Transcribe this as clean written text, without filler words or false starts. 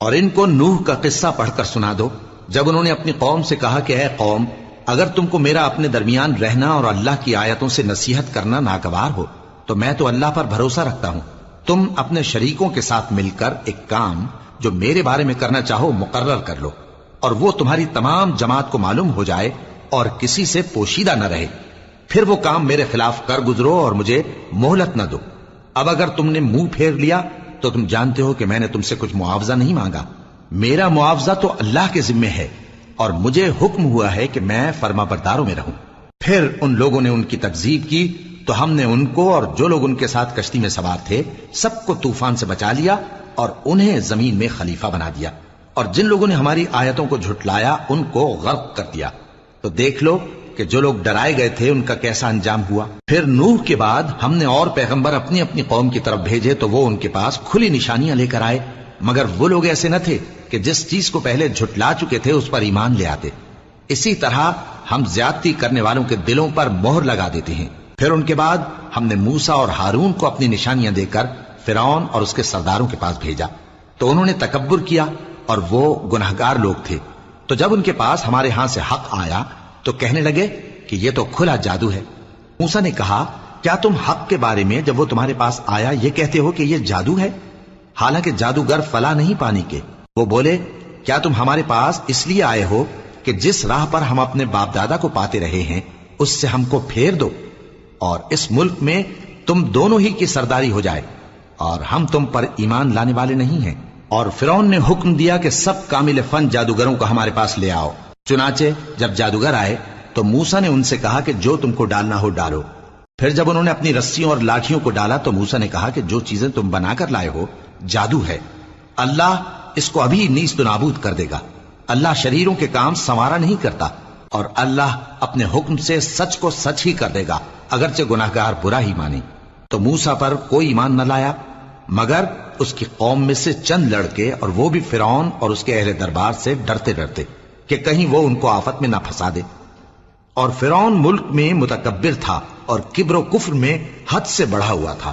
اور ان کو نوح کا قصہ پڑھ کر سنا دو جب انہوں نے اپنی قوم سے کہا کہ اے قوم، اگر تم کو میرا اپنے درمیان رہنا اور اللہ کی آیتوں سے نصیحت کرنا ناگوار ہو تو میں تو اللہ پر بھروسہ رکھتا ہوں، تم اپنے شریکوں کے ساتھ مل کر ایک کام جو میرے بارے میں کرنا چاہو مقرر کر لو، اور وہ تمہاری تمام جماعت کو معلوم ہو جائے اور کسی سے پوشیدہ نہ رہے، پھر وہ کام میرے خلاف کر گزرو اور مجھے مہلت نہ دو۔ اب اگر تم نے منہ پھیر لیا تو تم جانتے ہو کہ میں نے تم سے کچھ معاوضہ نہیں مانگا، میرا معاوضہ تو اللہ کے ذمے ہے، اور مجھے حکم ہوا ہے کہ میں فرما برداروں میں رہوں۔ پھر ان لوگوں نے ان کی تکذیب کی تو ہم نے ان کو اور جو لوگ ان کے ساتھ کشتی میں سوار تھے سب کو طوفان سے بچا لیا اور انہیں زمین میں خلیفہ بنا دیا، اور جن لوگوں نے ہماری آیتوں کو جھٹلایا ان کو غرق کر دیا۔ تو دیکھ لو کہ جو لوگ ڈرائے گئے تھے ان کا کیسا انجام ہوا۔ پھر نوح کے بعد ہم نے اور پیغمبر اپنی اپنی قوم کی طرف بھیجے تو وہ ان کے پاس کھلی نشانیاں لے کر آئے، مگر وہ لوگ ایسے نہ تھے کہ جس چیز کو پہلے جھٹلا چکے تھے اس پر ایمان لے آتے۔ اسی طرح ہم زیادتی کرنے والوں کے دلوں پر مہر لگا دیتے ہیں۔ پھر ان کے بعد ہم نے موسیٰ اور ہارون کو اپنی نشانیاں دے کر فرعون اور اس کے سرداروں کے پاس بھیجا، تو انہوں نے تکبر کیا اور وہ گناہگار لوگ تھے۔ تو جب ان کے پاس ہمارے ہاں سے حق آیا تو کہنے لگے کہ یہ تو کھلا جادو ہے۔ موسیٰ نے کہا، کیا تم حق کے بارے میں جب وہ تمہارے پاس آیا یہ کہتے ہو کہ یہ جادو ہے؟ حالانکہ جادوگر فلاح نہیں پانی کے۔ وہ بولے، کیا تم ہمارے پاس اس لیے آئے ہو کہ جس راہ پر ہم اپنے باپ دادا کو پاتے رہے ہیں اس سے ہم کو پھیر دو، اور اس ملک میں تم دونوں ہی کی سرداری ہو جائے، اور ہم تم پر ایمان لانے والے نہیں ہیں۔ اور فرعون نے حکم دیا کہ سب کامل فن جادوگروں کو ہمارے پاس لے آؤ۔ چنانچہ جب جادوگر آئے تو موسیٰ نے ان سے کہا کہ جو تم کو ڈالنا ہو ڈالو۔ پھر جب انہوں نے اپنی رسیوں اور لاٹھیوں کو ڈالا تو موسیٰ نے کہا کہ جو چیزیں تم بنا کر لائے ہو جادو ہے، اللہ اس کو ابھی نیست و نابود کر دے گا۔ اللہ شریروں کے کام سنوارا نہیں کرتا، اور اللہ اپنے حکم سے سچ کو سچ ہی کر دے گا اگرچہ گناہگار برا ہی مانے۔ تو موسیٰ پر کوئی ایمان نہ لایا مگر اس کی قوم میں سے چند لڑکے، اور وہ بھی فرعون اور اس کے اہل دربار سے ڈرتے ڈرتے کہ کہیں وہ ان کو آفت میں نہ پھنسا دے۔ اور فرعون ملک میں متکبر تھا اور کبر و کفر میں حد سے بڑھا ہوا تھا۔